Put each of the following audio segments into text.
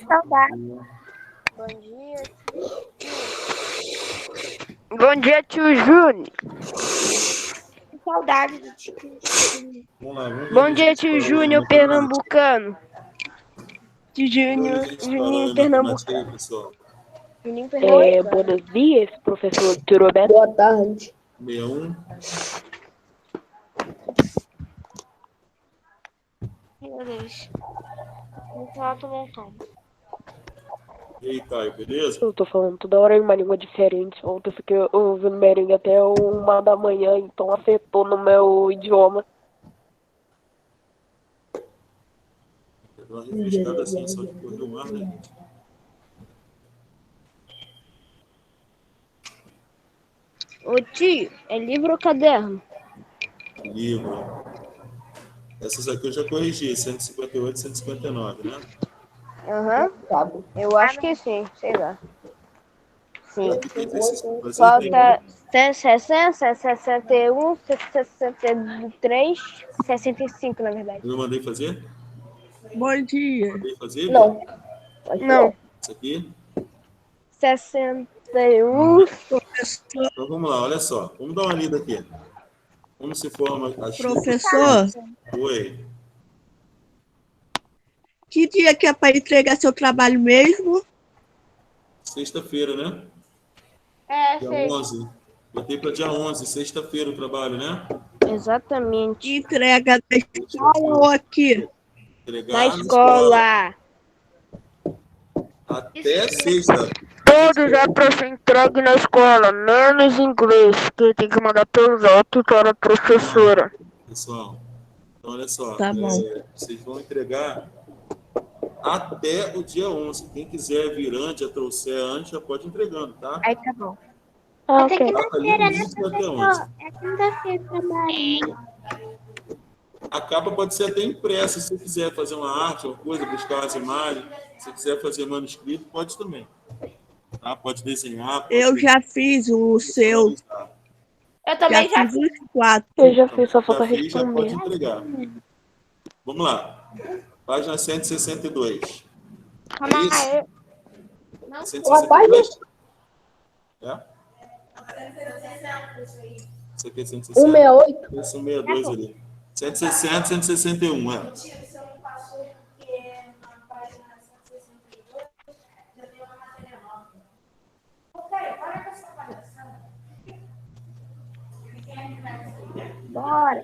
Saudade. Bom dia. Bom dia, tio Júnior. Saudade do tio. Vamos lá, vamos ver. Bom dia, tio Júnior Pernambucano. Tio Juninho Juninho Pernambucano. aí, pessoal. Juninho Pernambucano. Buenos dias, professor Tio Roberto. Boa tarde. 61. Meu Deus. Então, tô voltando. E aí, Caio, beleza? Eu tô falando toda hora em uma língua diferente. Ontem eu fiquei ouvindo merengue até 1h, então afetou no meu idioma. Deu uma refrescada assim, só de correr o ar, né? Ô tio, é livro ou caderno? Livro. Essas aqui eu já corrigi, 158 e 159, né? Aham. Cabo. Eu acho que sim, sei lá. Sim. Já que tem exercício pra fazer, Falta 60, 61, 63, 65, na verdade. eu não mandei fazer? Bom dia. Mandei fazer? Não. Não. Isso aqui? 61. Então vamos lá, olha só. Vamos dar uma lida aqui. Como se forma a chuva? Professor, Oi. que dia que é para entregar seu trabalho mesmo? Sexta-feira, né? Dia sei. 11. Botei para dia 11, sexta-feira o trabalho, né? Exatamente. Entrega da escola ou aqui? Entregar Na escola. até sexta. Todos já para ser entregue na escola, menos inglês, que tem que mandar pelo zap para a professora. Pessoal, então olha só. Tá bom. Vocês vão entregar até o dia 11. Quem quiser vir antes, já trouxer antes, já pode ir entregando, tá? Aí tá bom. Ok. Data limite até 11. É quinta-feira trabalho. A capa pode ser até impressa, se você quiser fazer uma arte, uma coisa, buscar umas imagens. Se quiser fazer manuscrito, pode também. Tá? Pode desenhar. Pode Eu já fiz o seu. personalizar. Eu também já fiz os 4. Eu já fiz, só falta Já fiz, já pode responder. entregar. Vamos lá. Página 162. Calma É isso? aí. 162? É? Isso aqui é 160. 168. Isso, 162 ali. 160, 161, é. Bora.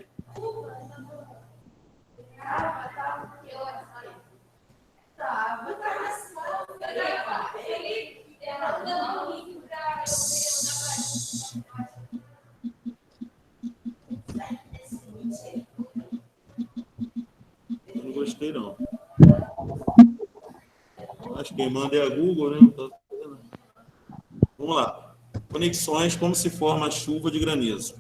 Eu não gostei, não. Acho que quem manda é a Google, né? Não tá vendo. Vamos lá. Conexões, como se forma a chuva de granizo.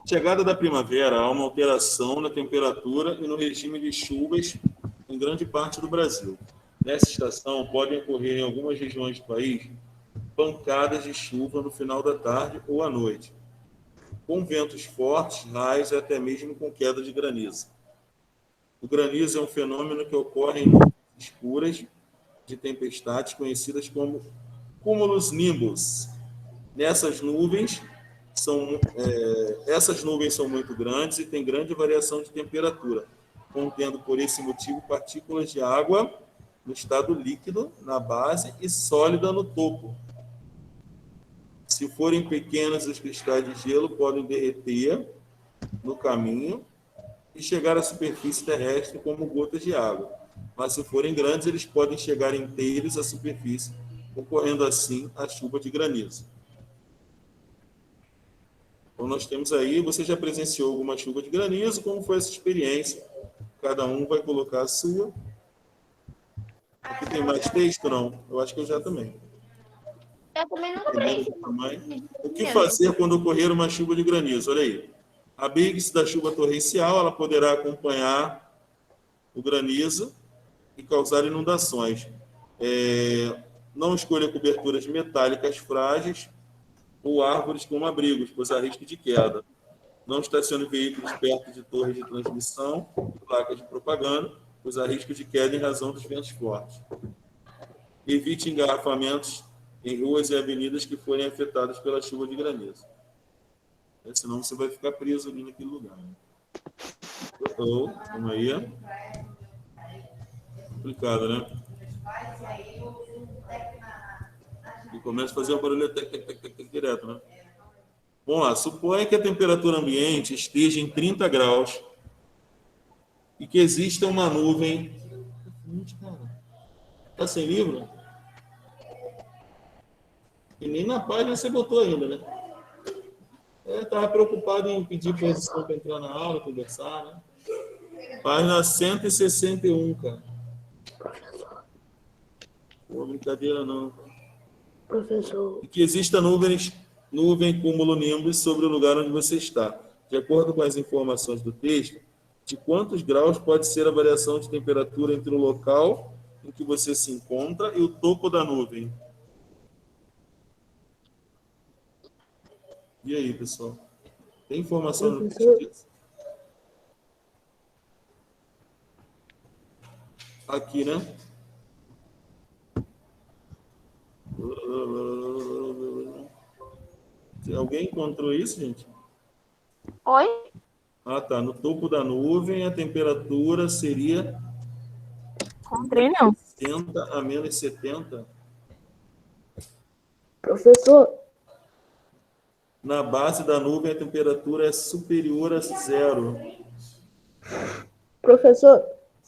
Chegada da primavera, há uma alteração na temperatura e no regime de chuvas em grande parte do Brasil. Nessa estação, podem ocorrer em algumas regiões do país pancadas de chuva no final da tarde ou à noite, com ventos fortes, raios e até mesmo com queda de granizo. O granizo é um fenômeno que ocorre em nuvens escuras de tempestades conhecidas como cúmulos nimbus. Essas nuvens são muito grandes e têm grande variação de temperatura, contendo por esse motivo partículas de água no estado líquido na base e sólida no topo. Se forem pequenos, os cristais de gelo podem derreter no caminho e chegar à superfície terrestre como gotas de água. Mas se forem grandes, eles podem chegar inteiros à superfície, ocorrendo assim a chuva de granizo. Então nós temos aí, você já presenciou alguma chuva de granizo, como foi essa experiência? Cada um vai colocar a sua. Aqui tem mais texto? Não. Eu acho que eu já também. Eu também nunca precisei. O que fazer quando ocorrer uma chuva de granizo? Olha aí. Abrigue-se da chuva torrencial, ela poderá acompanhar o granizo e causar inundações. Não escolha coberturas metálicas frágeis ou árvores como abrigos, pois há risco de queda. Não estacione veículos perto de torres de transmissão, placas de propaganda, pois há risco de queda em razão dos ventos fortes. Evite engarrafamentos em ruas e avenidas que forem afetadas pela chuva de granizo. Senão você vai ficar preso ali naquele lugar. Né? Vamos aí. Complicado, né? E começa a fazer uma barulho direto, né? Vamos lá. Suponha que a temperatura ambiente esteja em 30 graus e que exista uma nuvem... Tá sem livro? E nem na página você botou ainda, né? Estava preocupado em pedir posição para entrar na aula, conversar, né? Página 161, cara. Professor. Não é brincadeira, não. Professor. E que exista nuvem cumulonimbus sobre o lugar onde você está. De acordo com as informações do texto, de quantos graus pode ser a variação de temperatura entre o local em que você se encontra e o topo da nuvem? E aí, pessoal? Tem informação no texto disso? Aqui, né? Alguém encontrou isso, gente? Oi? Ah, tá. No topo da nuvem, a temperatura seria... Encontrei, não. 70 a menos 70. Professor. Na base da nuvem, a temperatura é superior a 0. Professor.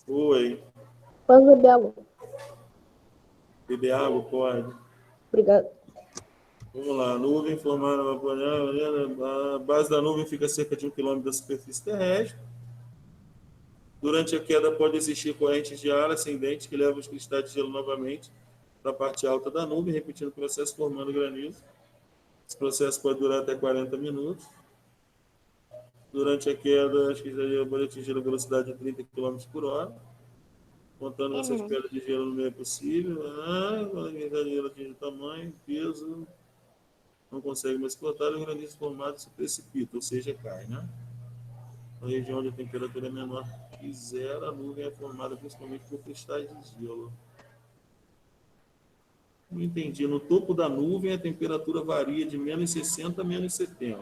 Oi. Posso beber água? Beber água? Pode. Obrigado. Vamos lá. Nuvem formada... A base da nuvem fica a cerca de 1 km da superfície terrestre. Durante a queda pode existir correntes de ar ascendentes que levam os cristais de gelo novamente para a parte alta da nuvem, repetindo o processo formando granizo. Esse processo pode durar até 40 minutos. Durante a queda, as cristais de gelo podem atingir a velocidade de 30 km por hora. Contando essas pedras de gelo no meio possível. Quando a cristal de gelo atinge o tamanho, peso, não consegue mais cortar, o granizo formado se precipita, ou seja, cai, né? Na região onde a temperatura é menor que 0, a nuvem é formada principalmente por cristais de gelo. Não entendi. No topo da nuvem, a temperatura varia de menos 60 a menos 70.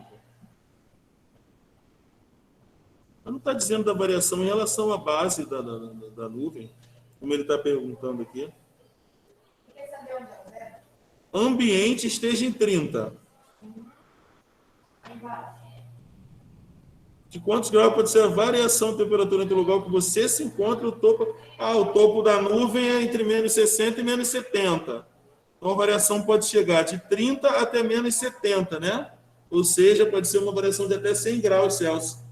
Mas não está dizendo da variação em relação à base da nuvem, como ele está perguntando aqui. Ambiente esteja em 30. De quantos graus pode ser a variação de temperatura entre o lugar que você se encontra e o topo? O topo da nuvem é entre menos 60 e menos 70. Então, a variação pode chegar de 30 até menos 70, né? Ou seja, pode ser uma variação de até 100 graus Celsius.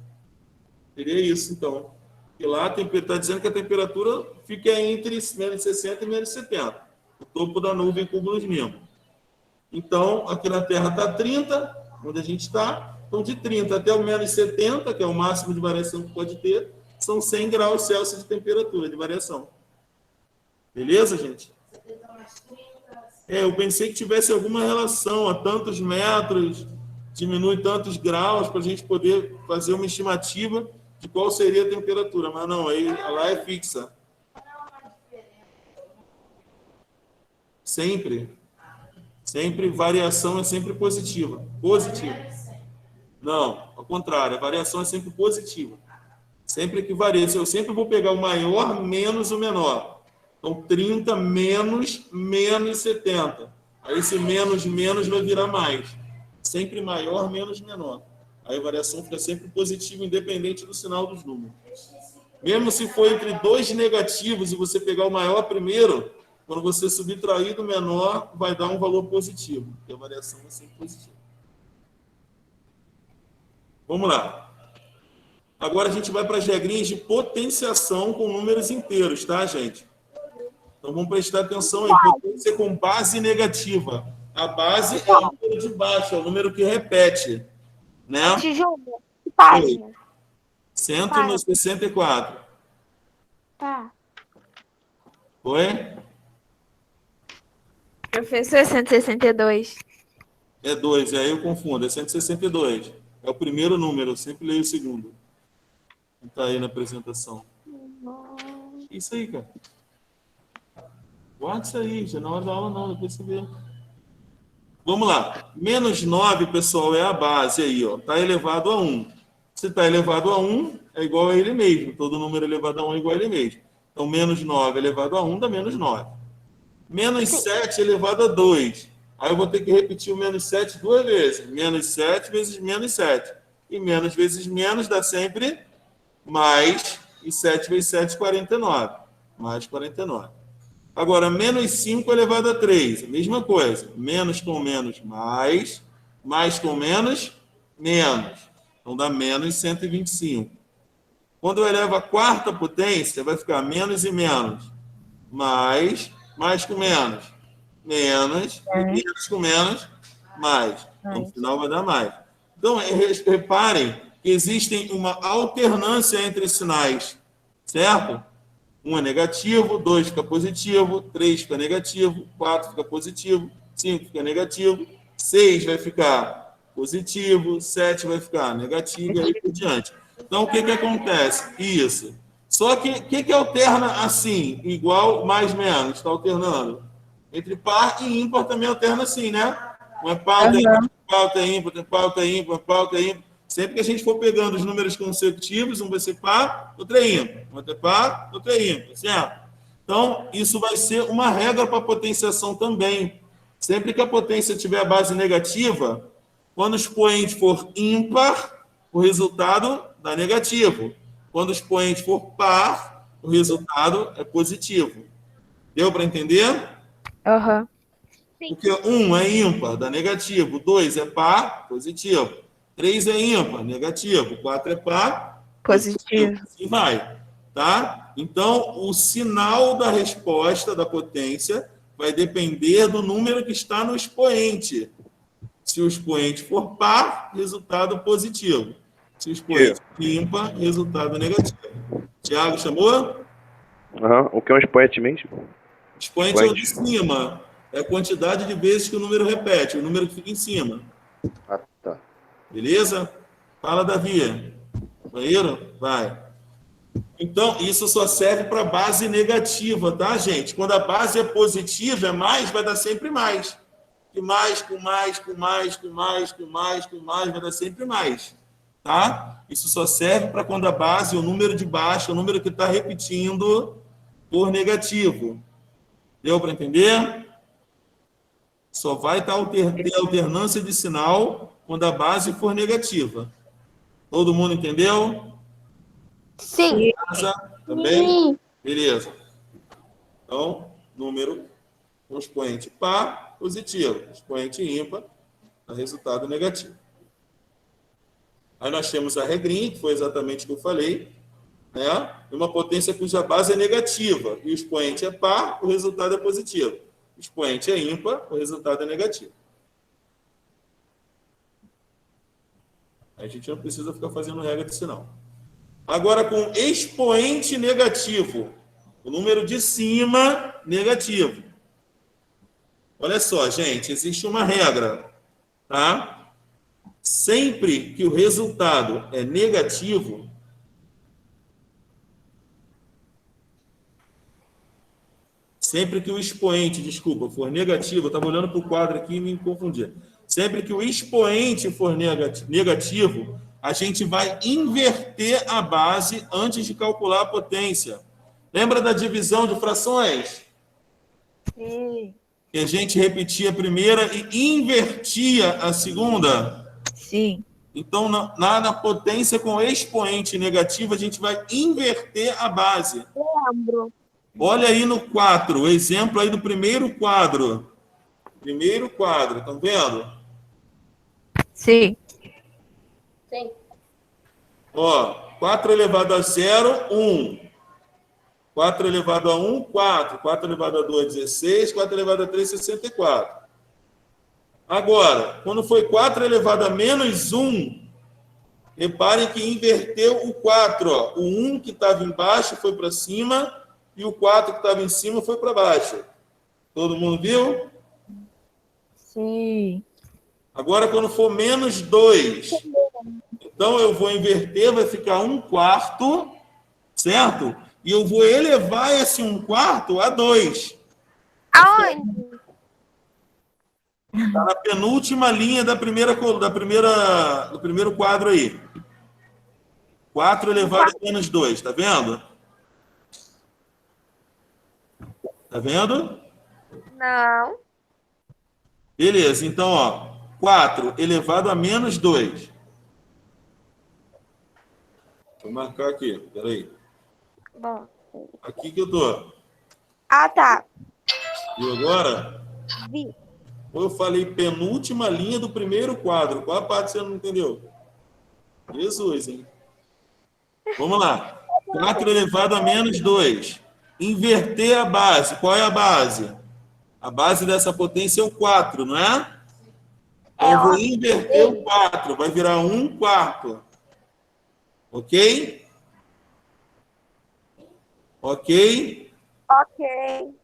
Seria isso, então. E lá está dizendo que a temperatura fica entre menos 60 e menos 70. O topo da nuvem cumulonimbus. Então, aqui na Terra está 30, onde a gente está. Então, de 30 até o menos 70, que é o máximo de variação que pode ter, são 100 graus Celsius de temperatura, de variação. Beleza, gente? Eu pensei que tivesse alguma relação, a tantos metros, diminui tantos graus, para a gente poder fazer uma estimativa de qual seria a temperatura. Mas não, aí lá é fixa. Sempre. Sempre variação é sempre positiva. Positiva. Não, ao contrário, a variação é sempre positiva. Sempre que varia. Eu sempre vou pegar o maior menos o menor. Então, 30 menos 70. Aí esse menos vai virar mais. Sempre maior menos menor. Aí a variação fica sempre positiva, independente do sinal dos números. Mesmo se for entre dois negativos e você pegar o maior primeiro, quando você subtrair do menor, vai dar um valor positivo. Porque a variação é sempre positiva. Vamos lá. Agora a gente vai para as regrinhas de potenciação com números inteiros, tá, gente? Então vamos prestar atenção aí. Potência com base negativa. A base é o número de baixo, é o número que repete. Né? Tijolo, que página? 164. Tá. Oi? Professor, 162. É 2, aí eu confundo. É 162. É o primeiro número, eu sempre leio o segundo. Está aí na apresentação. Isso aí, cara. Guarda isso aí, já na hora da aula não, depois você vê. Vamos lá. Menos 9, pessoal, é a base aí, ó. Está elevado a 1. Se está elevado a 1, é igual a ele mesmo. Todo número elevado a 1 é igual a ele mesmo. Então, menos 9 elevado a 1 dá menos 9. Menos 7 elevado a 2. Aí eu vou ter que repetir o menos 7 duas vezes. Menos 7 vezes menos 7. E menos vezes menos dá sempre mais. E 7 vezes 7, 49. Mais 49. Agora, menos 5 elevado a 3. A mesma coisa. Menos com menos, mais. Mais com menos, menos. Então, dá menos 125. Quando eu elevo a quarta potência, vai ficar menos e menos. Mais com menos. Menos. E menos com menos, mais. Então, no final vai dar mais. Então, reparem que existem uma alternância entre sinais. Certo? 1 é negativo, 2 fica positivo, 3 fica negativo, 4 fica positivo, 5 fica negativo, 6 vai ficar positivo, 7 vai ficar negativo e aí por diante. Então, o que acontece? Isso. Só que o que alterna assim? Igual, mais, menos. Está alternando. Entre par e ímpar também alterna assim, né? Um é par, outra é ímpar, outra é par, outra é ímpar, outra é par, outra é ímpar. Sempre que a gente for pegando os números consecutivos, um vai ser par, outro é ímpar. Outro é par, outro é ímpar, certo? Então, isso vai ser uma regra para potenciação também. Sempre que a potência tiver a base negativa, quando o expoente for ímpar, o resultado dá negativo. Quando o expoente for par, o resultado é positivo. Deu para entender? Aham. Porque 1 é ímpar, dá negativo. 2 é par, positivo. 3 é ímpar, negativo. 4 é par, Positivo. Assim vai, tá? Então, o sinal da resposta da potência vai depender do número que está no expoente. Se o expoente for par, resultado positivo. Se o expoente for ímpar, resultado negativo. Tiago, chamou? O que é um expoente mesmo? Expoente é o de cima. É a quantidade de vezes que o número repete, o número que fica em cima. Ah, tá. Beleza? Fala, Davi. Banheiro? Vai. Então, isso só serve para base negativa, tá, gente? Quando a base é positiva, é mais, vai dar sempre mais. E mais, com mais, com mais, com mais, com mais, com mais, vai dar sempre mais. Tá? Isso só serve para quando a base, o número de baixo, o número que está repetindo, for negativo. Deu para entender? Só vai ter alternância de sinal quando a base for negativa. Todo mundo entendeu? Sim. Também? Sim. Beleza. Então, número com expoente par, positivo. Expoente ímpar, dá resultado negativo. Aí nós temos a regrinha, que foi exatamente o que eu falei, né? Uma potência cuja base é negativa e o expoente é par, o resultado é positivo. O expoente é ímpar, o resultado é negativo. A gente não precisa ficar fazendo regra de sinal. Agora, com expoente negativo, o número de cima negativo. Olha só, gente, existe uma regra, tá? Sempre que o resultado é negativo, sempre que o expoente, for negativo, eu estava olhando para o quadro aqui e me confundi. Sempre que o expoente for negativo, a gente vai inverter a base antes de calcular a potência. Lembra da divisão de frações? Sim. Que a gente repetia a primeira e invertia a segunda? Sim. Então, na potência com expoente negativo, a gente vai inverter a base. Lembro. Olha aí no 4, o exemplo aí do primeiro quadro. Primeiro quadro, estão vendo? Sim. Sim. Ó, 4 elevado a 0, 1. 4 elevado a 1, 4. 4 elevado a 2, 16. 4 elevado a 3, 64. Agora, quando foi 4 elevado a menos 1, reparem que inverteu o 4. Ó. O 1 que estava embaixo foi para cima e o 4 que estava em cima foi para baixo. Todo mundo viu? Sim. Agora, quando for menos 2, então eu vou inverter, vai ficar 1/4, certo? e eu vou elevar esse 1/4 a 2. Aonde? Está na penúltima linha do primeiro quadro aí. 4 elevado a menos 2, tá vendo? Tá vendo? Não. Beleza, então, ó, 4 elevado a menos 2. Vou marcar aqui, peraí. Bom. Aqui que eu tô. Ah, tá. E agora? Vi. Eu falei penúltima linha do primeiro quadro. Qual a parte você não entendeu? Jesus, hein? Vamos lá. 4 elevado a menos 2. Inverter a base. Qual é a base? A base dessa potência é o 4, não é? Então, eu vou inverter o 4. Vai virar 1/4. Ok? Ok? Ok.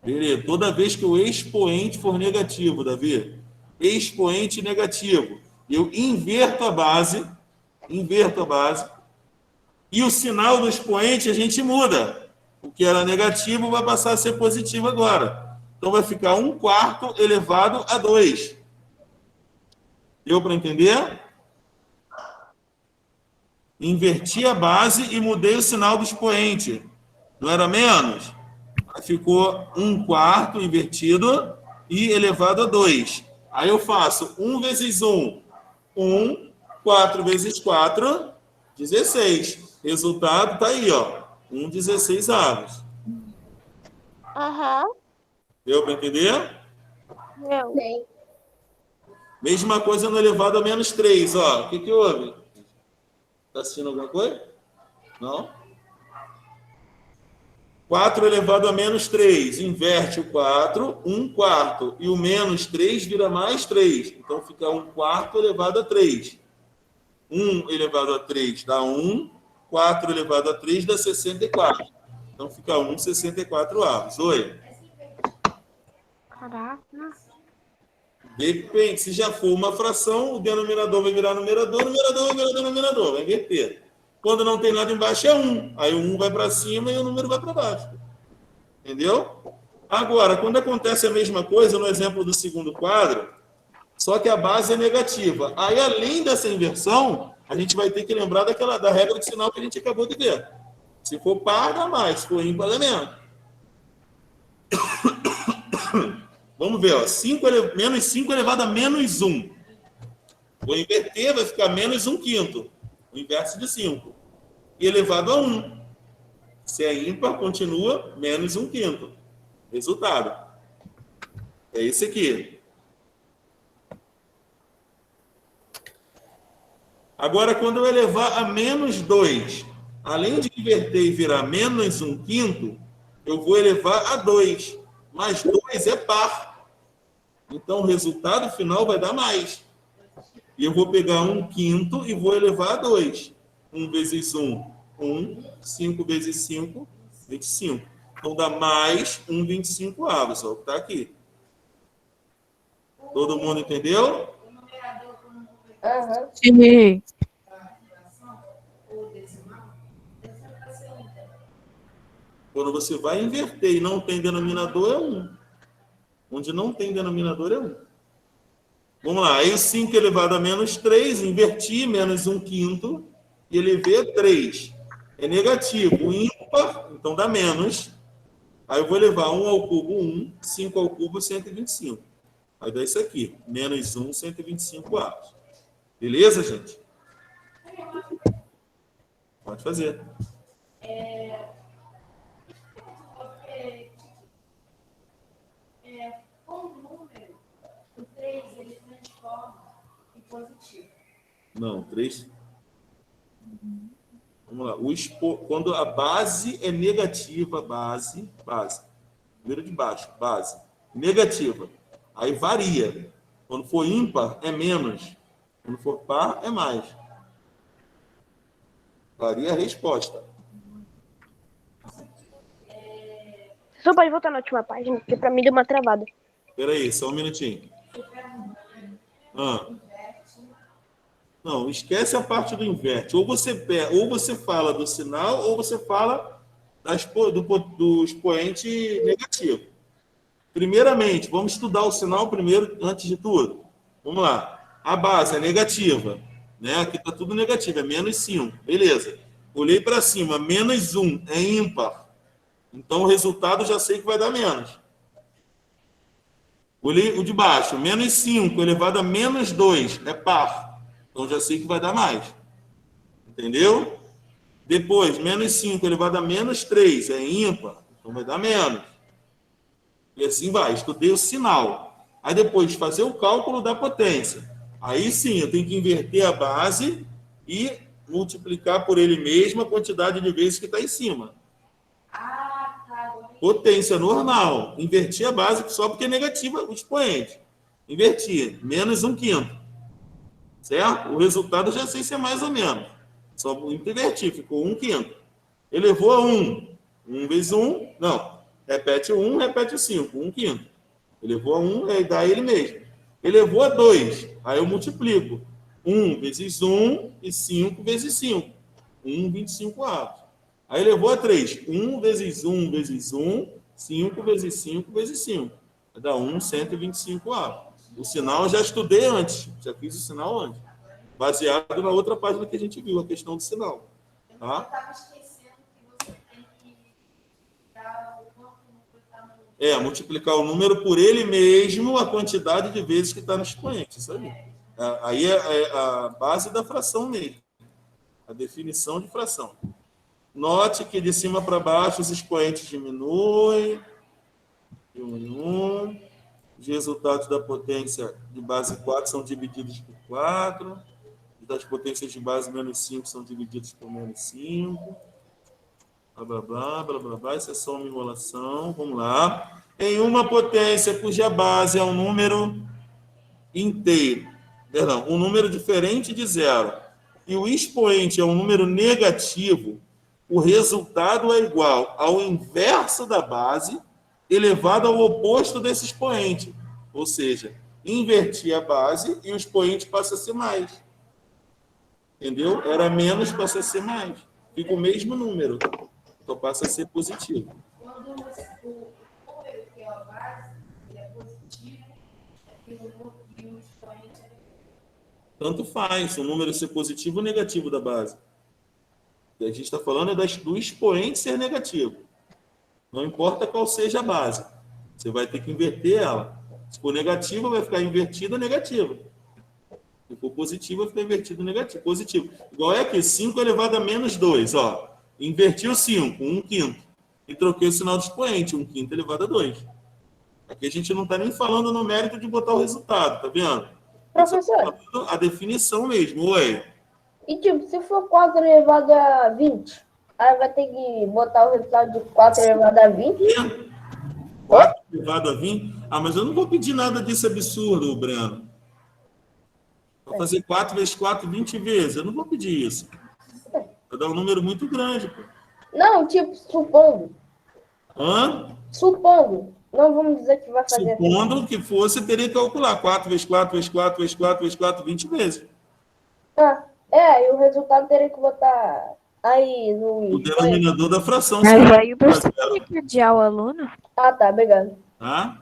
Beleza. Toda vez que o expoente for negativo, Davi, expoente negativo, eu inverto a base, e o sinal do expoente a gente muda. O que era negativo vai passar a ser positivo agora. Então vai ficar 1/4 elevado a 2. Deu para entender? Inverti a base e mudei o sinal do expoente. Não era menos? Aí ficou 1/4 invertido e elevado a 2. Aí eu faço 1 vezes 1. 1, 4 vezes 4, 16. Resultado tá aí, ó. 1/16. Aham. Deu para entender? Meu. Mesma coisa no elevado a menos 3, ó. O que houve? Está assistindo alguma coisa? Não? 4 elevado a menos 3. Inverte o 4, 1/4. E o menos 3 vira mais 3. Então fica 1/4 elevado a 3. 1 elevado a 3 dá 1. 4 elevado a 3 dá 64. Então fica 1/64. Oi? Caraca. Depende. Se já for uma fração, o denominador vai virar numerador, o numerador vai virar denominador. Vai inverter. Quando não tem nada embaixo é 1. Aí o 1 vai para cima e o número vai para baixo. Entendeu? Agora, quando acontece a mesma coisa, no exemplo do segundo quadro, só que a base é negativa. Aí, além dessa inversão, a gente vai ter que lembrar da regra de sinal que a gente acabou de ver. Se for par, dá mais. Se for ímpar, dá menos. Vamos ver, ó. Menos 5 elevado a menos 1. Vou inverter, vai ficar menos 1/5. O inverso de 5. E elevado a 1. Se é ímpar, continua menos 1/5. Resultado. É esse aqui. Agora, quando eu elevar a menos 2, além de inverter e virar menos 1/5, eu vou elevar a 2. Mas 2 é par. Então, o resultado final vai dar mais. E eu vou pegar 1/5 e vou elevar a 2. 1 vezes 1, 1. 5 vezes 5, 25. Então, dá mais 1/25. Só que está aqui. Todo mundo entendeu? Sim. Quando você vai inverter e não tem denominador, é 1. Onde não tem denominador, é 1. Vamos lá. Aí, 5 elevado a menos 3, inverti, menos 1/5, e elevei a 3. É negativo. Ímpar, então dá menos. Aí eu vou levar 1 ao cubo, 1. 5 ao cubo, 125. Aí dá isso aqui. Menos 1, 125. Beleza, gente? Pode fazer. Com o número, o 3 ele transforma em positivo. Não, 3. Vamos lá. Quando a base é negativa, base. Primeiro de baixo, base. Negativa. Aí varia. Quando for ímpar, é menos. Quando for par, é mais. Varia a resposta. Só pode voltar na última página, porque pra mim deu uma travada. Espera aí, só um minutinho. Não, esquece a parte do inverte. Ou você fala do sinal, ou você fala do expoente negativo. Primeiramente, vamos estudar o sinal primeiro, antes de tudo. Vamos lá. A base é negativa, né? Aqui está tudo negativo, é menos 5. Beleza. Olhei para cima, menos 1 é ímpar. Então, o resultado já sei que vai dar menos. Olhei o de baixo, menos 5 elevado a menos 2 é par. Então, já sei que vai dar mais. Entendeu? Depois, menos 5 elevado a menos 3 é ímpar. Então, vai dar menos. E assim vai. Estudei o sinal. Aí, depois, fazer o cálculo da potência. Aí, sim, eu tenho que inverter a base e multiplicar por ele mesmo a quantidade de vezes que está em cima. Ah, tá. Potência normal. Inverti a base só porque é negativa o expoente. Inverti. Menos 1/5. Certo? O resultado eu já sei se é mais ou menos. Só inverti. Ficou 1/5. Elevou a 1. 1 vezes 1. Não. Repete o 1, repete o 5. 1/5. Elevou a 1, aí dá ele mesmo. Elevou a 2. Aí eu multiplico. 1 vezes 1 e 5 vezes 5. 1, 25 avos. Aí elevou a 3. 1 vezes 1 vezes 1, 5 vezes 5 vezes 5. Vai dar 1, 125 avos. O sinal eu já estudei antes. Já fiz o sinal antes. Baseado na outra página que a gente viu, a questão do sinal. Eu Tá? estava esquecendo que você tem que dar o quanto está no. Multiplicar o número por ele mesmo, a quantidade de vezes que está no expoente. Isso aí. Aí é a base da fração mesmo. A definição de fração. Note que de cima para baixo os expoentes diminuem. De 1 em 1. Os resultados da potência de base 4 são divididos por 4. Os das potências de base menos 5 são divididos por menos 5. Blá, blá, blá, blá, blá, blá. Isso é só uma enrolação. Vamos lá. Em uma potência cuja base é um número inteiro, perdão, um número diferente de zero, e o expoente é um número negativo, o resultado é igual ao inverso da base elevado ao oposto desse expoente. Ou seja, inverti a base e o expoente passa a ser mais. Entendeu? Era menos, passa a ser mais. Fica o mesmo número. Então passa a ser positivo. Quando o número que é a base ele é positivo, e o expoente é. Tanto faz o número ser positivo ou negativo da base. O que a gente está falando é do expoente ser negativo. Não importa qual seja a base. Você vai ter que inverter ela. Se for negativa, vai ficar invertida negativa. Se for positiva, vai ficar invertido negativo. Positivo. Igual é aqui, 5 elevado a menos 2. Ó. Inverti o 5, 1/5. E troquei o sinal de expoente, 1/5 elevado a 2. Aqui a gente não está nem falando no mérito de botar o resultado, tá vendo? Professor, A definição mesmo. Oi. e tipo, se for 4 elevado a 20, aí vai ter que botar o resultado de 4 elevado a 20? 4 elevado a 20. Ah, mas eu não vou pedir nada disso absurdo, Breno. Vou fazer 4 vezes 4, 20 vezes. Eu não vou pedir isso. Vai dar um número muito grande, pô. Não, tipo, supondo. Hã? Supondo. Não vamos dizer que vai fazer. Supondo que fosse, teria que calcular 4 vezes 4 vezes 4 vezes 4 vezes 4, 20 vezes. Ah, e o resultado teria que botar aí no. O denominador da fração. Mas aí o professor tem que odiar o aluno. Ah, tá, obrigado. Tá?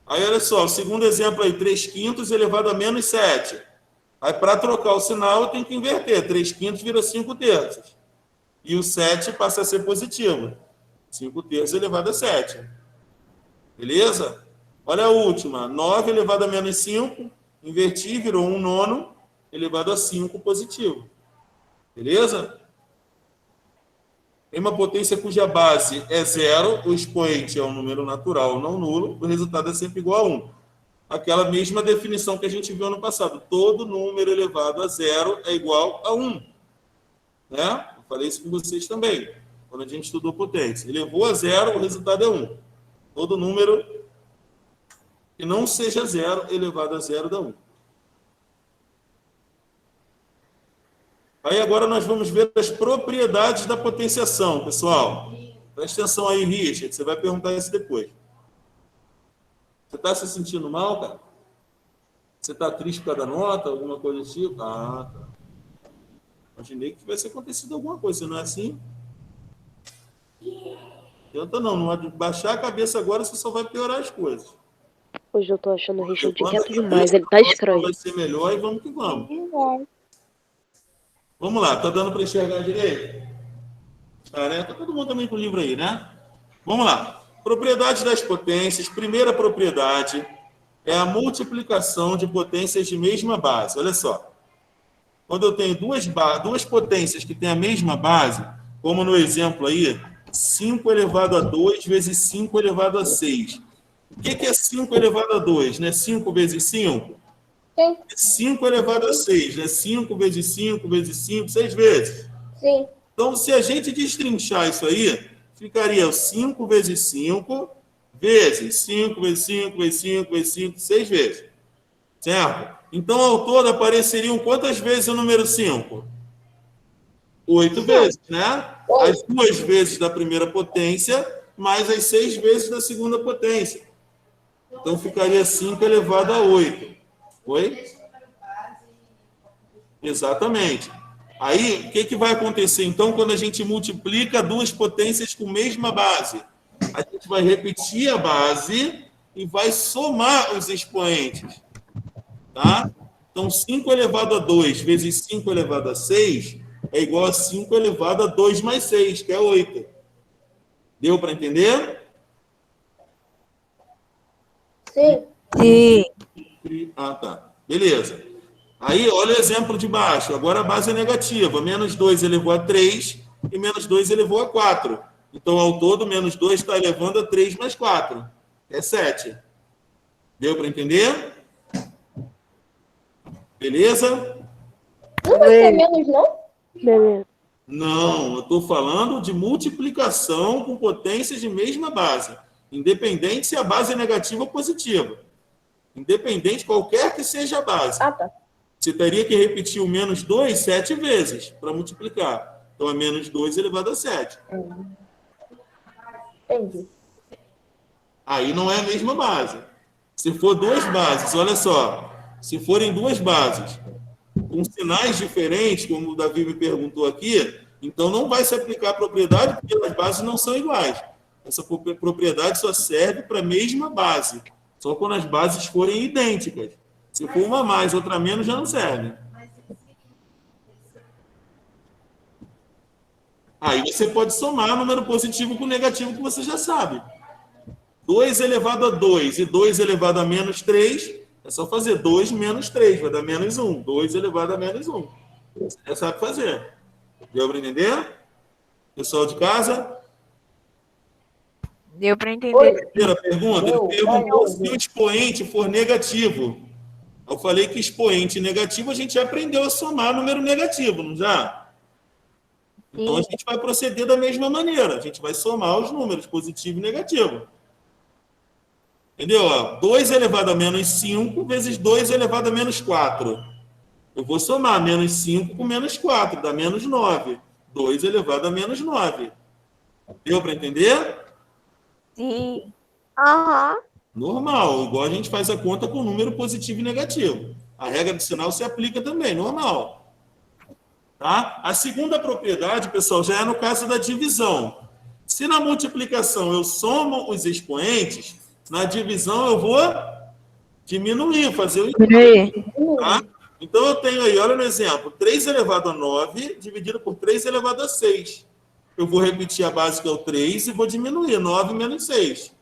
Aí, olha só, o segundo exemplo aí, 3/5 elevado a menos 7. Aí, para trocar o sinal, eu tenho que inverter. 3/5 vira 5/3. E o 7 passa a ser positivo. 5/3 elevado a 7. Beleza? Olha a última. 9 elevado a menos 5. Inverti, virou 1/9 elevado a 5 positivo. Beleza? Em uma potência cuja base é 0, o expoente é um número natural não nulo, o resultado é sempre igual a 1. Aquela mesma definição que a gente viu ano passado. Todo número elevado a 0 é igual a 1. Né? Eu falei isso com vocês também, quando a gente estudou potência. Elevou a 0, o resultado é 1. Todo número que não seja 0 elevado a 0 dá 1. Aí agora nós vamos ver as propriedades da potenciação, pessoal. Presta atenção aí, Richard, você vai perguntar isso depois. Você está se sentindo mal, cara? Você está triste por causa da nota, alguma coisa do tipo? Ah, tá. Imaginei que tivesse acontecido alguma coisa, não é assim? Tenta não baixar a cabeça agora, você só vai piorar as coisas. Hoje eu tô achando o Richard Levanta quieto a cabeça, demais, ele tá a próxima estranho. vai ser melhor e vamos que vamos. Vamos lá, tá dando para enxergar direito? Tá, né? Tá todo mundo também com o livro aí, né? Vamos lá. Propriedade das potências. Primeira propriedade é a multiplicação de potências de mesma base. Olha só. Quando eu tenho duas potências que têm a mesma base, como no exemplo aí, 5 elevado a 2 vezes 5 elevado a 6. O que é 5 elevado a 2? Né? 5 vezes 5? Sim. 5 elevado a 6. Né? 5 vezes 5 vezes 5, 6 vezes. Sim. Então, se a gente destrinchar isso aí, ficaria 5 vezes 5 vezes 5 vezes 5 vezes 5 vezes 5, 6 vezes. Certo? Então, ao todo, apareceriam quantas vezes o número 5? 8 vezes, né? As 2 vezes da primeira potência, mais as 6 vezes da segunda potência. Então, ficaria 5 elevado a 8. Foi? Exatamente. Aí, o que vai acontecer? Então, quando a gente multiplica duas potências com a mesma base, a gente vai repetir a base e vai somar os expoentes. Tá? Então, 5 elevado a 2 vezes 5 elevado a 6 é igual a 5 elevado a 2 mais 6, que é 8. Deu para entender? Sim. Sim. Ah, tá. Beleza. Aí, olha o exemplo de baixo. Agora a base é negativa. Menos 2 elevou a 3 e menos 2 elevou a 4. Então, ao todo, menos 2 está elevando a 3 mais 4. É 7. Deu para entender? Beleza? Não vai ser menos, não? Beleza. Não, eu estou falando de multiplicação com potências de mesma base. Independente se a base é negativa ou positiva. Independente, qualquer que seja a base. Ah, tá. Você teria que repetir o menos 2 7 vezes para multiplicar. Então, é menos 2 elevado a 7. Entendi. Aí não é a mesma base. Se for duas bases, olha só. Se forem duas bases com sinais diferentes, como o Davi me perguntou aqui, então não vai se aplicar a propriedade porque as bases não são iguais. Essa propriedade só serve para a mesma base. Só quando as bases forem idênticas. Se for uma a mais, outra a menos, já não serve. Aí você pode somar número positivo com negativo, que você já sabe. 2 elevado a 2 e 2 elevado a menos 3, é só fazer 2 menos 3, vai dar menos 1. 2 elevado a menos 1. Você já sabe fazer. Deu para entender? Pessoal de casa? Deu pra entender. Primeira pergunta, ele perguntou se o expoente for negativo. Eu falei que expoente negativo a gente já aprendeu a somar número negativo, não já? Então a gente vai proceder da mesma maneira. A gente vai somar os números positivo e negativo. Entendeu? 2 elevado a menos 5 vezes 2 elevado a menos 4. Eu vou somar menos 5 com menos 4, dá menos 9. 2 elevado a menos 9. Deu para entender? Sim. Aham. Normal, igual a gente faz a conta com número positivo e negativo. A regra do sinal se aplica também, normal. Tá? A segunda propriedade, pessoal, já é no caso da divisão. Se na multiplicação eu somo os expoentes, na divisão eu vou diminuir, fazer o inverso. Tá? Então eu tenho aí, olha no exemplo, 3 elevado a 9 dividido por 3 elevado a 6. Eu vou repetir a base que é o 3 e vou diminuir, 9 menos 6.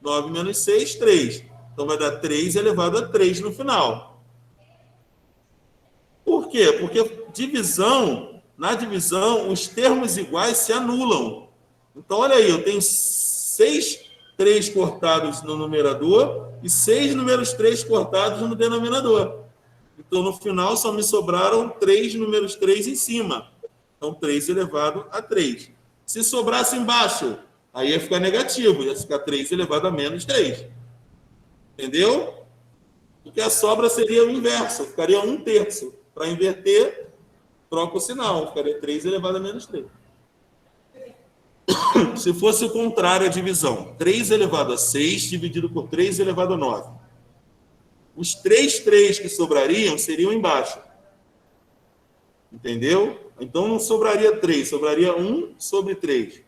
9 menos 6, 3. Então vai dar 3 elevado a 3 no final. Por quê? Porque na divisão, os termos iguais se anulam. Então, olha aí, eu tenho 6 3 cortados no numerador e 6 números 3 cortados no denominador. Então, no final, só me sobraram 3 números 3 em cima. Então, 3 elevado a 3. Se sobrasse embaixo, aí ia ficar negativo, ia ficar 3 elevado a menos 3. Entendeu? Porque a sobra seria o inverso, ficaria 1/3. Para inverter, troca o sinal, ficaria 3 elevado a menos 3. Se fosse o contrário, a divisão, 3 elevado a 6 dividido por 3 elevado a 9. Os 3 que sobrariam seriam embaixo. Entendeu? Então não sobraria 3, sobraria 1 sobre 3.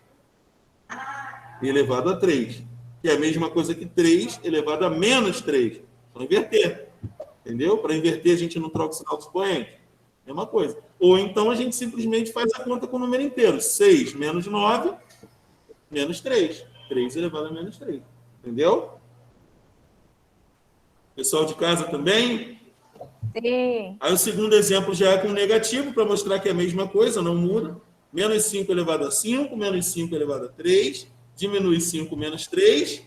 elevado a 3, que é a mesma coisa que 3 elevado a menos 3. Então, inverter. Entendeu? Para inverter, a gente não troca o sinal do expoente. Mesma coisa. Ou então, a gente simplesmente faz a conta com o número inteiro. 6 menos 9, menos 3. 3 elevado a menos 3. Entendeu? Pessoal de casa também? Sim. Aí o segundo exemplo já é com negativo, para mostrar que é a mesma coisa, não muda. Menos 5 elevado a 5, menos 5 elevado a 3, diminui 5 menos 3,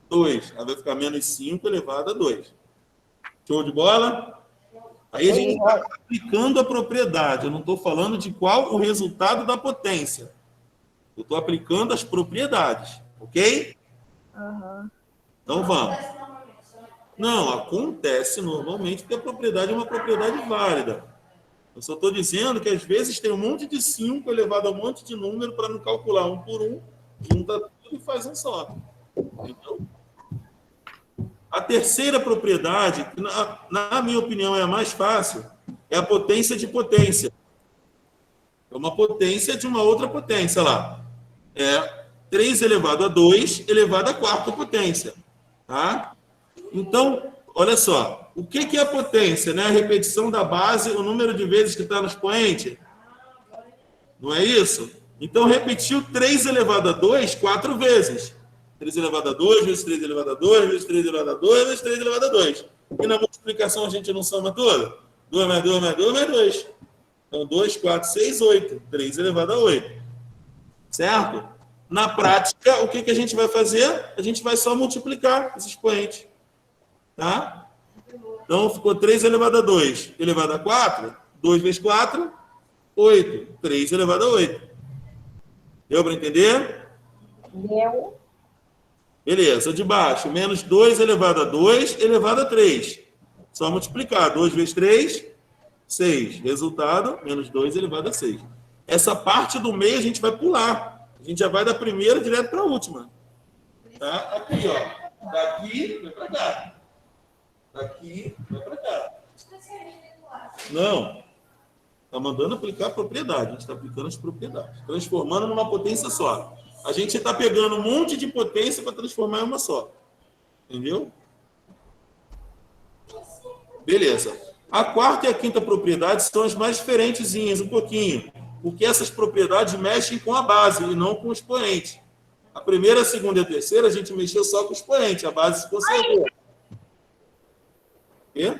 2. Aí vai ficar menos 5 elevado a 2. Show de bola? Aí a gente está aplicando a propriedade. Eu não estou falando de qual o resultado da potência. Eu estou aplicando as propriedades. Ok? Então vamos. Não, acontece normalmente porque a propriedade é uma propriedade válida. Eu só estou dizendo que às vezes tem um monte de 5 elevado a um monte de número para não calcular um por um, junta tudo e faz um só. Entendeu? A terceira propriedade, que na minha opinião é a mais fácil, é a potência de potência. É uma potência de uma outra potência lá. É 3 elevado a 2 elevado à quarta potência. Tá? Então, olha só. O que é a potência? Né? A repetição da base, o número de vezes que está no expoente. Não é isso? Então, repetiu 3 elevado a 2 4 vezes. 3 elevado a 2, vezes 3 elevado a 2, vezes 3 elevado a 2, vezes 3 elevado a 2. E na multiplicação a gente não soma toda? 2 mais 2 mais 2 mais 2. Então, 2, 4, 6, 8. 3 elevado a 8. Certo? Na prática, o que a gente vai fazer? A gente vai só multiplicar esse expoente. Tá? Então, ficou 3 elevado a 2 elevado a 4. 2 vezes 4, 8. 3 elevado a 8. Deu para entender? Deu. Beleza, de baixo, menos 2 elevado a 2 elevado a 3. Só multiplicar. 2 vezes 3, 6. Resultado, menos 2 elevado a 6. Essa parte do meio a gente vai pular. A gente já vai da primeira direto para a última. Tá? Aqui, ó. Daqui, vai para cá. Daqui, vai para cá. Não. Está mandando aplicar a propriedade. A gente está aplicando as propriedades. Transformando numa potência só. A gente está pegando um monte de potência para transformar em uma só. Entendeu? Beleza. A quarta e a quinta propriedade são as mais diferentezinhas, um pouquinho. Porque essas propriedades mexem com a base e não com o expoente. A primeira, a segunda e a terceira, a gente mexeu só com o expoente. A base se conservou. Quê?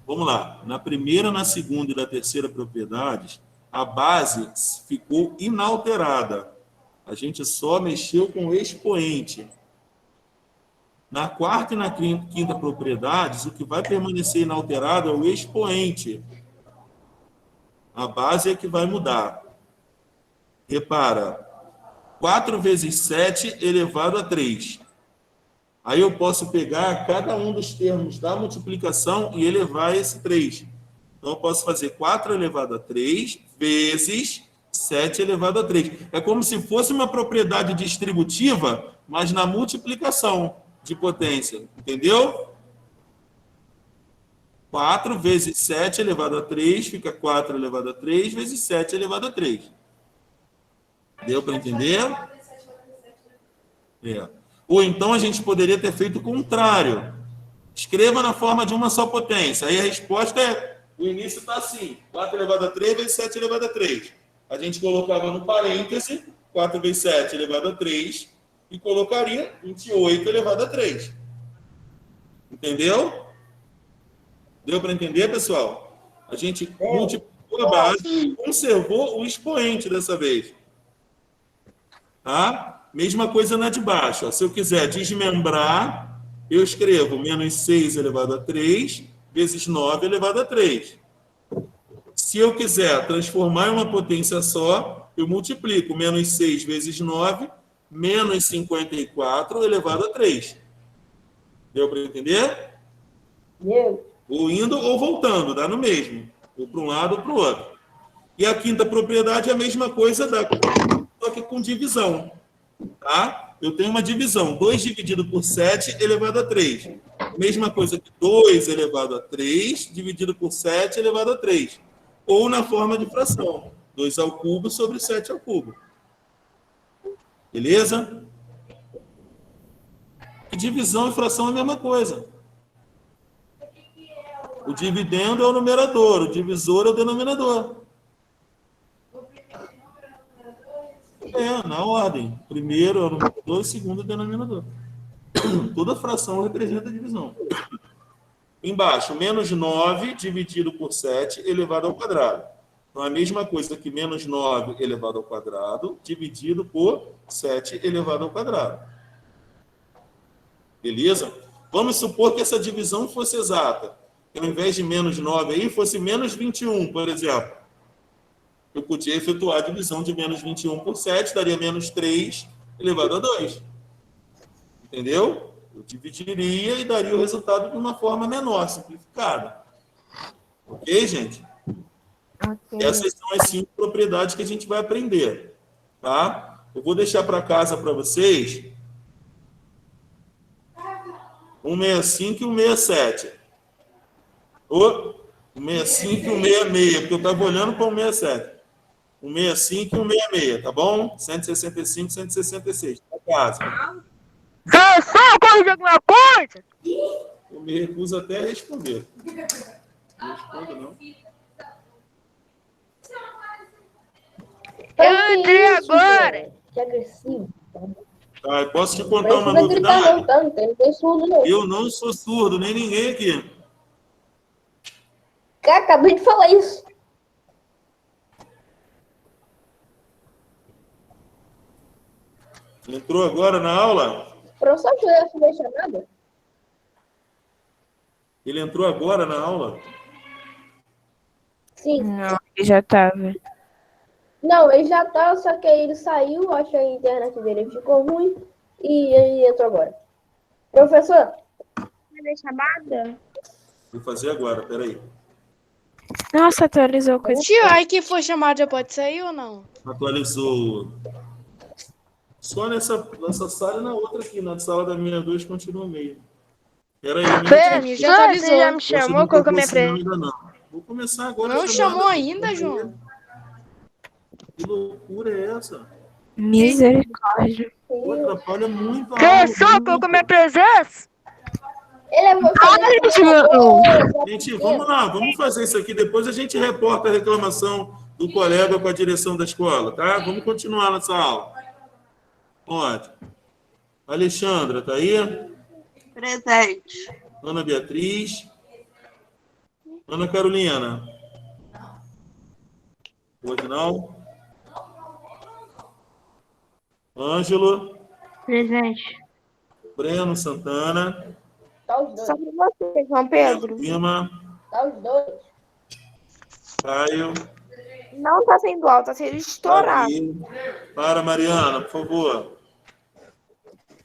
Vamos lá. Na primeira, na segunda e na terceira propriedades, a base ficou inalterada. A gente só mexeu com o expoente. Na quarta e na quinta propriedades, o que vai permanecer inalterado é o expoente. A base é que vai mudar. Repara, 4 vezes 7 elevado a 3. Aí eu posso pegar cada um dos termos da multiplicação e elevar esse 3. Então, eu posso fazer 4 elevado a 3 vezes 7 elevado a 3. É como se fosse uma propriedade distributiva, mas na multiplicação de potência. Entendeu? 4 vezes 7 elevado a 3 fica 4 elevado a 3 vezes 7 elevado a 3. Deu para entender? É. Ou então a gente poderia ter feito o contrário. Escreva na forma de uma só potência. Aí a resposta é, o início está assim, 4 elevado a 3 vezes 7 elevado a 3. A gente colocava no parêntese, 4 vezes 7 elevado a 3, e colocaria 28 elevado a 3. Entendeu? Deu para entender, pessoal? A gente multiplicou a base e conservou o expoente dessa vez. Tá? Mesma coisa na de baixo. Ó. Se eu quiser desmembrar, eu escrevo menos 6 elevado a 3 vezes 9 elevado a 3. Se eu quiser transformar em uma potência só, eu multiplico menos 6 vezes 9, menos 54 elevado a 3. Deu para entender? Deu. Ou indo ou voltando, dá no mesmo. Ou para um lado ou para o outro. E a quinta propriedade é a mesma coisa, só que com divisão. Tá? Eu tenho uma divisão. 2 dividido por 7 elevado a 3. Mesma coisa que 2 elevado a 3 dividido por 7 elevado a 3. Ou na forma de fração. 2 ao cubo sobre 7 ao cubo. Beleza? E divisão e fração é a mesma coisa. O dividendo é o numerador, o divisor é o denominador. Na ordem. Primeiro é o numerador, segundo é o denominador. Toda fração representa a divisão. Embaixo, menos 9 dividido por 7 elevado ao quadrado. Então, é a mesma coisa que menos 9 elevado ao quadrado dividido por 7 elevado ao quadrado. Beleza? Vamos supor que essa divisão fosse exata. Que ao invés de menos 9 aí, fosse menos 21, por exemplo. Eu podia efetuar a divisão de menos 21 por 7, daria menos 3 elevado a 2. Entendeu? Eu dividiria e daria o resultado de uma forma menor, simplificada. Ok, gente? Ok. Essas são as 5 propriedades que a gente vai aprender. Tá? Eu vou deixar para casa para vocês 165 e 167. O 165 e 166, porque eu estava olhando para o 167. 165 e 166, tá bom? 165 e 166. Para casa. Só corrigir alguma coisa? Eu me recuso até a responder. Não respondo, não. Eu entrei agora. Velho? Que agressivo. Tá, eu posso te contar Mas uma não vai gritar não, novidade? tá? Não tem surdo não. Eu não sou surdo, nem ninguém aqui. Cara, acabei de falar isso. Entrou agora na aula? Professor, você ia fazer chamada? Ele entrou agora na aula? Sim. Não, ele já tava. Não, ele já tá, só que aí ele saiu, acho que a internet dele ficou ruim e ele entrou agora. Professor, fazer chamada? Vou fazer agora, peraí. Nossa, atualizou coisa. Tio, aí que for chamado já pode sair ou não? Atualizou. Só nessa sala e na outra aqui. Na sala da minha 2 continua meio. Peraí. Fê, já atualizou. Você já me chamou? Qual que é a minha presença? Ainda não. Vou começar agora. Não a chamada. chamou ainda, João? Que loucura é essa? Misericórdia. Pô, atrapalha muito a Fê, aula, só muito. qual que é a minha presença? Ele é meu Gente, vamos lá, vamos fazer isso aqui. Depois a gente reporta a reclamação do colega com a direção da escola, tá? Vamos continuar nessa aula. Ótimo. Alexandra, tá aí? Presente. Ana Beatriz. Ana Carolina. Hoje não. Ângelo. Presente. Breno Santana. Tá os dois. Só pra você, João Pedro. Lima. Tá os dois. Caio. Não tá sendo alto, tá sendo estourado. Davi. Para, Mariana, por favor.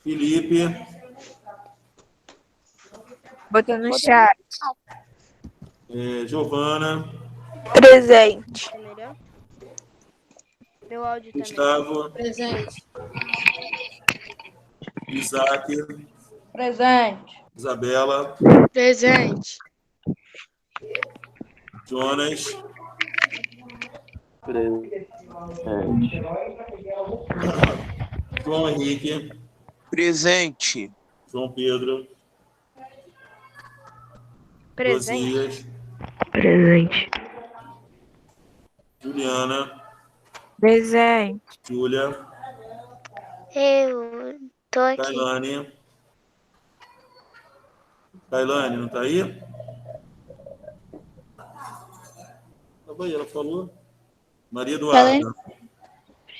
Felipe. Botando no chat. Giovana. Presente. Meu áudio também. Gustavo. Presente. Isaac. Presente. Isabela. Presente. Jonas. João Henrique. Presente. João Pedro. Presente. Josias. Presente. Juliana. Presente. Júlia. Eu tô aqui. Tailane. Tailane, não tá aí? Tava aí, ela falou. Maria Eduarda.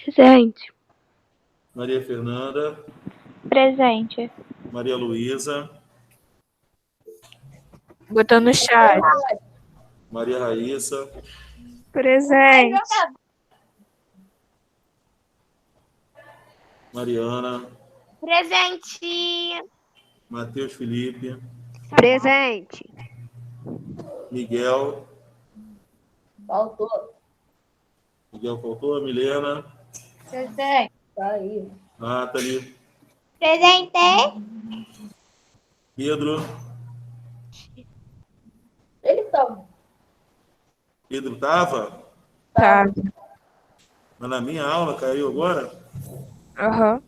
Presente. Maria Fernanda. Presente. Maria Luísa. Botando no chat. Maria Raíssa. Presente. Mariana. Presente. Matheus Felipe. Presente. Miguel. Faltou. Miguel faltou. Milena. Presente. Tá aí. Nathalie. Presente. Pedro. Ele tá. Pedro tava? Tá. Mas na minha aula caiu agora? Aham.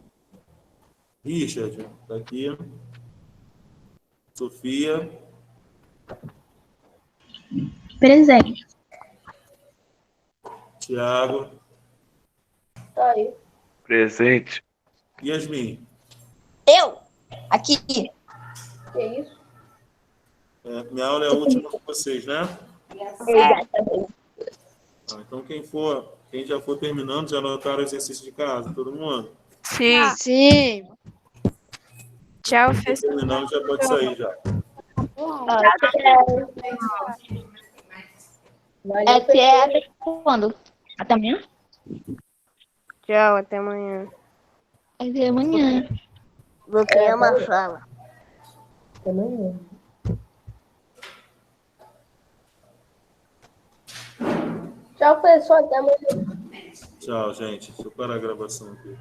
Richard, tá aqui. Sofia, Presente. Tiago, Tá aí. Presente. Yasmin. Eu. Aqui. Que isso? Minha aula é a última com vocês, né? Exatamente. Então quem já for terminando, já anotaram o exercício de casa, todo mundo? Sim. Sim. Tchau, Quem for terminando já pode sair já. Valeu, Quando? Até amanhã? Tchau, até amanhã. Até amanhã. Vou criar uma sala. Até amanhã. Tchau, pessoal. Até amanhã. Tchau, gente. Deixa eu parar a gravação aqui.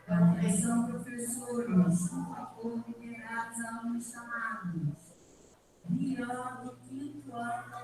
Atenção, professores. Considerados alunos chamados. Virando o quinto ano.